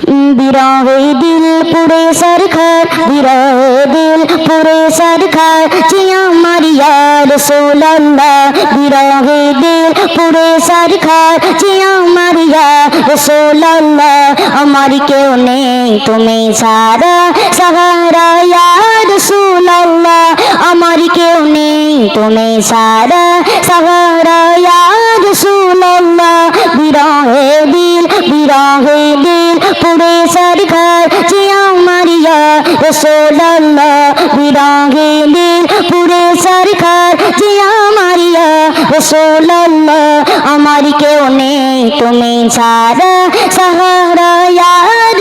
बिरहे दिल पुरे सरखार बिरहे दिल पुरे सरखार जिया मारिया रसूल अल्लाह बिरहे दिल पुरे सरखार जिया मारिया रसूल अल्लाह हमारी क्यों नहीं तुम्हें सारा सहारा या रसूल अल्लाह हमारी क्यों नहीं तुम्हें सारा सहारा या रसूल अल्लाह बिरहे दिल पुरे सरखार जिया मारिया रसूल अल्लाह बिरहे दिल पुरे सरखार जिया मारिया रसूल अल्लाह हमारी क्यों नहीं तुम्हें सारा सहारा या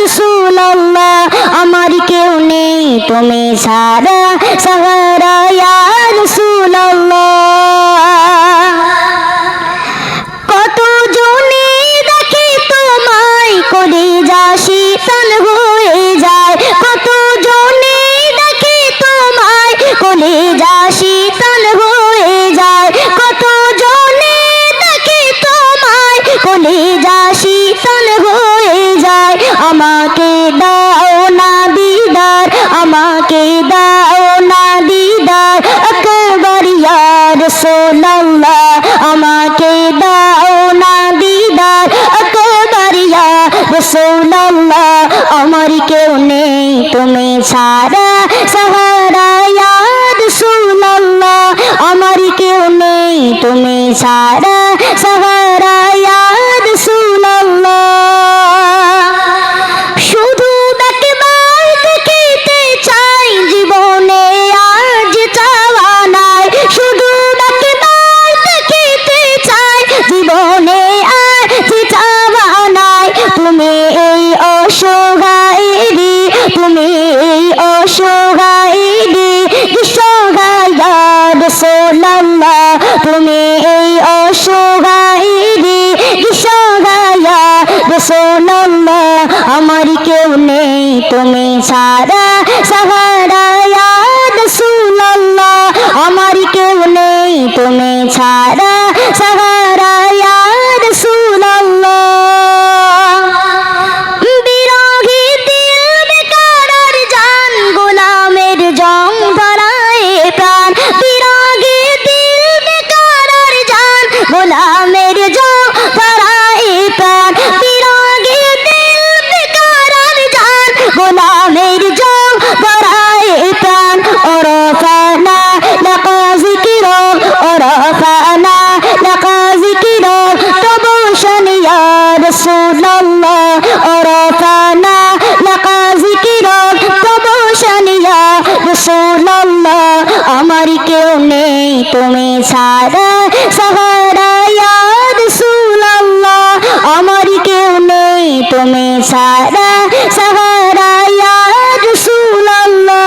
रसूल अल्लाह हमारी क्यों नहीं तुम्हें सारा सहारा या रसूल अल्लाह কত জনে দেখে তোমায় কলিজা শীতল হয়ে যায় কত জনে দেখে তোমায় কলিজা শীতল হয়ে যায় কত জনে দেখে তোমায় কলিজা শীতল হয়ে যায় আমাকে দাও না দিদার আমাকে দাও না দিদার আকবার ইয়া রাসূলুল্লাহ আমাকে দাও না দিদার আকবার ইয়া রাসূলুল্লাহ আমার কেউ নেই তুমি ছাড়া সাহারা ইয়া রাসূলুল্লাহ আমার কেউ নেই তুমি ছাড়া সাহারা ইয়া রাসূলুল্লাহ শুধু দেখবার দেখিতে চাই জীবনে আজ চাওয়া নাই শুধু দেখবার দেখিতে চাই জীবনে আজ চাওয়া নাই তুমি এই অসহায়ী তুমি এই অসহায়ী দিশাহারা ইয়া রাসূলুল্লাহ তুমি এই অসহায়ী দিশাহারা ইয়া রাসূলুল্লাহ আমার কেউ নেই তুমি ছাড়া সাহারা ইয়া রাসূলুল্লাহ আমার কেউ নেই তুমি ছাড়া সাহারা ইয়া রাসূলুল্লাহ বিরহে দিল বেকারার জান গোলামের জং ধরায় প্রাণ বিরহে দিল বেকারার জান গোলামের জং ধরায় প্রাণ বিরহে দিল বেকারার জান গোলামের জং ধরায় প্রাণ ওরফানা লাকা যিকিরা ওরফানা লাকা যিকিরা তবু শানি ইয়া রাসূলুল্লাহ ওরফানা লাকা যিকিরা তবু শানি ইয়া রাসূলুল্লাহ আমার কেউ নেই তুমি ছাড়া সাহারা ইয়া রাসূলুল্লাহ আমার কেউ নেই তুমি ছাড়া সাহারা ইয়া রাসূলুল্লাহ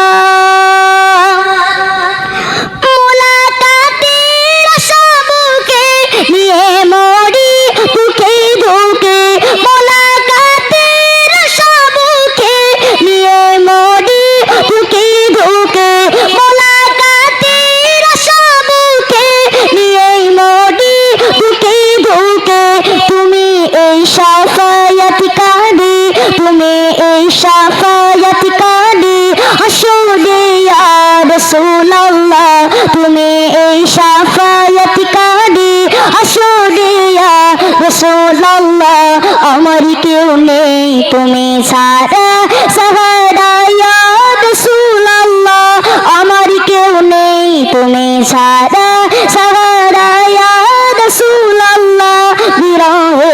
মোলাকাতের আশা বুকে নিয়ে মরি দুঃখে দুঃখে মোলাকাতের আশা বুকে নিয়ে মরি দুঃখে দুঃখে মোলাকাতের আশা বুকে নিয়ে মরি দুঃখে দুঃখে তুমি এই শাফায়াত কাঁদি তুমি এই শাফায়াত কাঁদি হাসরে ইয়া রাসূলুল্লাহ তুমি এই শাফায়াত কাঁদি হাসরে ইয়া রাসূলুল্লাহ আমার কেউ নেই তুমি ছাড়া সাহারা ইয়া রাসূলুল্লাহ আমার কেউ নেই তুমি ছাড়া সাহারা ইয়া রাসূলুল্লাহ বিরহে